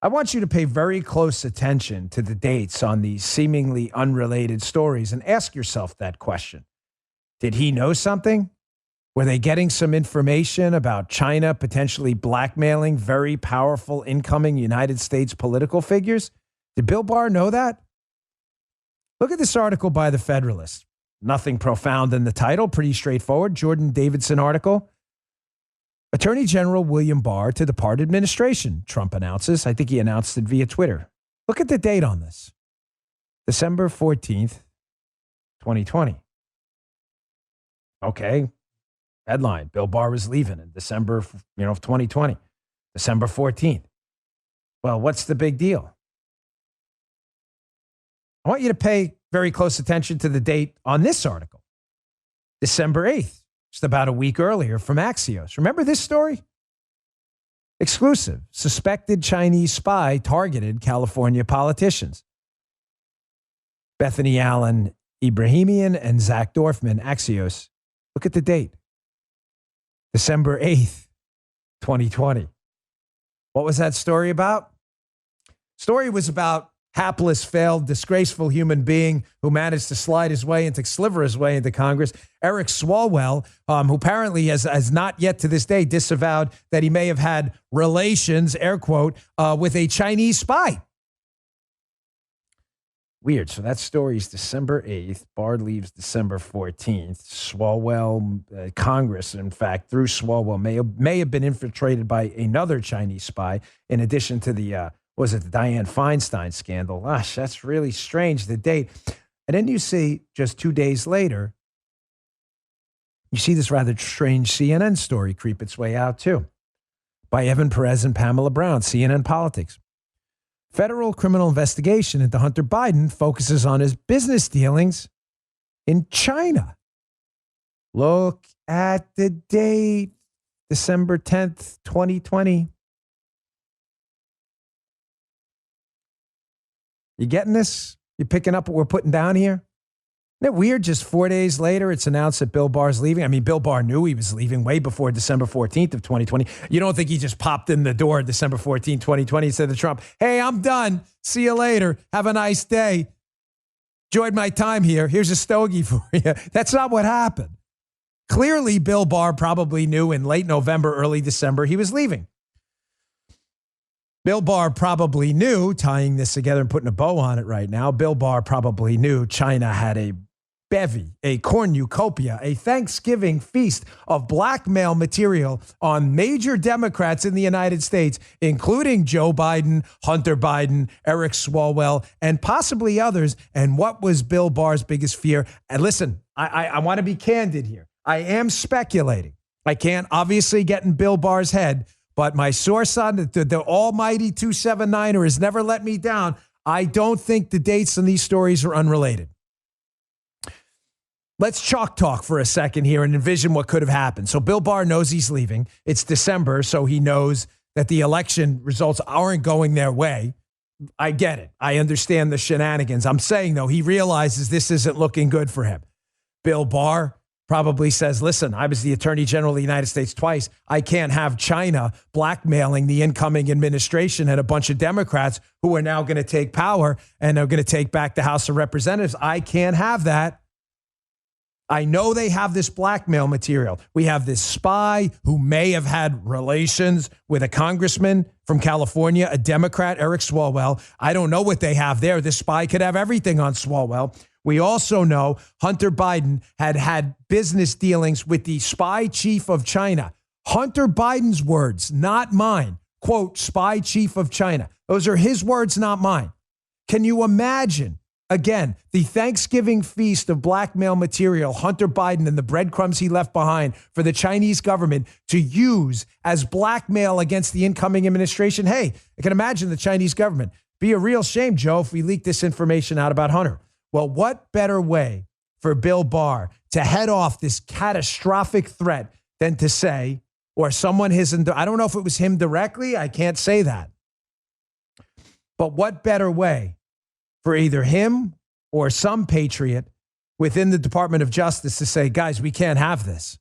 I want you to pay very close attention to the dates on these seemingly unrelated stories and ask yourself that question. Did he know something? Were they getting some information about China potentially blackmailing very powerful incoming United States political figures? Did Bill Barr know that? Look at this article by The Federalist. Nothing profound in the title, pretty straightforward. Jordan Davidson article. Attorney General William Barr to depart administration, Trump announces. I think he announced it via Twitter. Look at the date on this. December 14th, 2020. Okay. Headline, Bill Barr was leaving in December, of 2020. December 14th. Well, what's the big deal? I want you to pay very close attention to the date on this article. December 8th. Just about a week earlier from Axios. Remember this story? Exclusive. Suspected Chinese spy targeted California politicians. Bethany Allen Ibrahimian and Zach Dorfman, Axios. Look at the date. December 8th, 2020. What was that story about? Story was about hapless, failed, disgraceful human being who managed to sliver his way into Congress. Eric Swalwell, who apparently has not yet to this day disavowed that he may have had relations, air quote, with a Chinese spy. Weird. So that story is December 8th. Barr leaves December 14th. Swalwell, Congress, in fact, through Swalwell, may have been infiltrated by another Chinese spy, in addition to the the Dianne Feinstein scandal. Gosh, that's really strange, the date. And then you see, just 2 days later, you see this rather strange CNN story creep its way out, too, by Evan Perez and Pamela Brown, CNN Politics. Federal criminal investigation into Hunter Biden focuses on his business dealings in China. Look at the date, December 10th, 2020. You getting this? You picking up what we're putting down here? Isn't it weird? Just 4 days later, it's announced that Bill Barr's leaving. I mean, Bill Barr knew he was leaving way before December 14th of 2020. You don't think he just popped in the door December 14th, 2020 and said to Trump, hey, I'm done. See you later. Have a nice day. Enjoyed my time here. Here's a stogie for you. That's not what happened. Clearly, Bill Barr probably knew in late November, early December, he was leaving. Bill Barr probably knew, tying this together and putting a bow on it right now, Bill Barr probably knew China had a bevy, a cornucopia, a Thanksgiving feast of blackmail material on major Democrats in the United States, including Joe Biden, Hunter Biden, Eric Swalwell, and possibly others. And what was Bill Barr's biggest fear? And listen, I want to be candid here. I am speculating. I can't obviously get in Bill Barr's head, but my source on the almighty 279er has never let me down. I don't think the dates on these stories are unrelated. Let's chalk talk for a second here and envision what could have happened. So Bill Barr knows he's leaving. It's December, so he knows that the election results aren't going their way. I get it. I understand the shenanigans. I'm saying, though, he realizes this isn't looking good for him. Bill Barr probably says, listen, I was the Attorney General of the United States twice. I can't have China blackmailing the incoming administration and a bunch of Democrats who are now going to take power and are going to take back the House of Representatives. I can't have that. I know they have this blackmail material. We have this spy who may have had relations with a congressman from California, a Democrat, Eric Swalwell. I don't know what they have there. This spy could have everything on Swalwell. We also know Hunter Biden had business dealings with the spy chief of China. Hunter Biden's words, not mine. Quote, spy chief of China. Those are his words, not mine. Can you imagine, again, the Thanksgiving feast of blackmail material, Hunter Biden and the breadcrumbs he left behind for the Chinese government to use as blackmail against the incoming administration? Hey, I can imagine the Chinese government. Be a real shame, Joe, if we leak this information out about Hunter. Well, what better way for Bill Barr to head off this catastrophic threat than to say, or someone I don't know if it was him directly, I can't say that. But what better way for either him or some patriot within the Department of Justice to say, guys, we can't have this.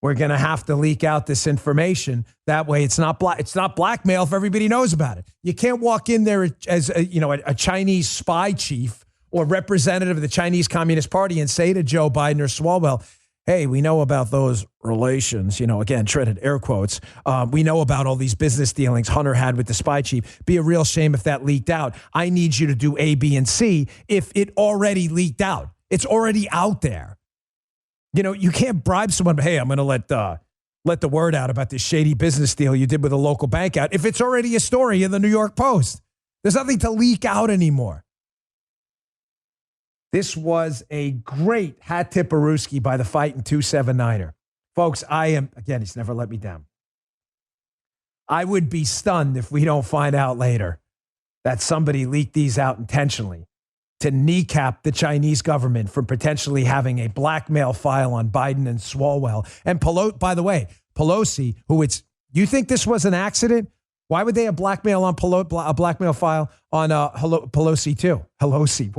We're going to have to leak out this information. That way it's not blackmail if everybody knows about it. You can't walk in there as a Chinese spy chief or representative of the Chinese Communist Party and say to Joe Biden or Swalwell, hey, we know about those relations, again, treaded air quotes. We know about all these business dealings Hunter had with the spy chief. Be a real shame if that leaked out. I need you to do A, B, and C if it already leaked out. It's already out there. You can't bribe someone, but hey, I'm going to let the word out about this shady business deal you did with a local bank out if it's already a story in the New York Post. There's nothing to leak out anymore. This was a great hat tip Aruski by the Fightin' 279er. Folks, he's never let me down. I would be stunned if we don't find out later that somebody leaked these out intentionally to kneecap the Chinese government from potentially having a blackmail file on Biden and Swalwell. And by the way, Pelosi, you think this was an accident? Why would they have blackmail on a blackmail file on Pelosi too? Pelosi,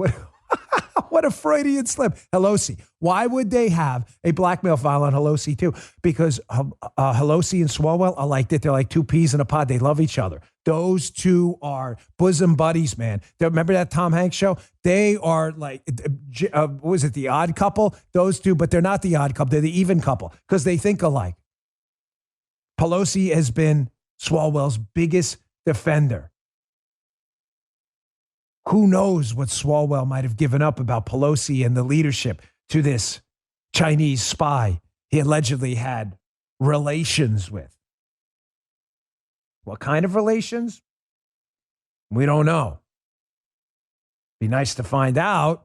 what a Freudian slip. Pelosi. Why would they have a blackmail file on Pelosi too? Because Pelosi and Swalwell are like that. They're like two peas in a pod. They love each other. Those two are bosom buddies, man. Remember that Tom Hanks show? They are like, what was it, The Odd Couple? Those two, but they're not the odd couple. They're the even couple because they think alike. Pelosi has been Swalwell's biggest defender. Who knows what Swalwell might have given up about Pelosi and the leadership to this Chinese spy he allegedly had relations with. What kind of relations? We don't know. Be nice to find out.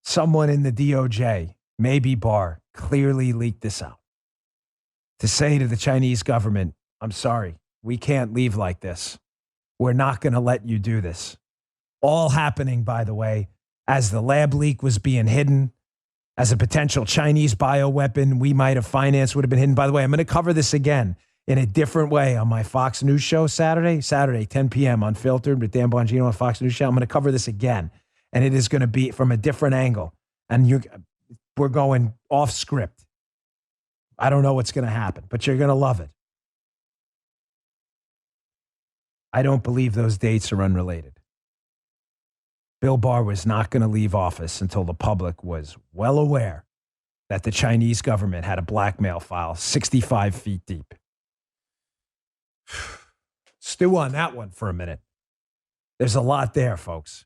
Someone in the DOJ, maybe Barr, clearly leaked this out to say to the Chinese government, I'm sorry, we can't leave like this. We're not going to let you do this. All happening, by the way, as the lab leak was being hidden, as a potential Chinese bioweapon we might have financed would have been hidden. By the way, I'm going to cover this again in a different way on my Fox News show Saturday, 10 p.m. Unfiltered with Dan Bongino on Fox News show. I'm going to cover this again, and it is going to be from a different angle. And we're going off script. I don't know what's going to happen, but you're going to love it. I don't believe those dates are unrelated. Bill Barr was not going to leave office until the public was well aware that the Chinese government had a blackmail file 65 feet deep. Stew on that one for a minute. There's a lot there, folks.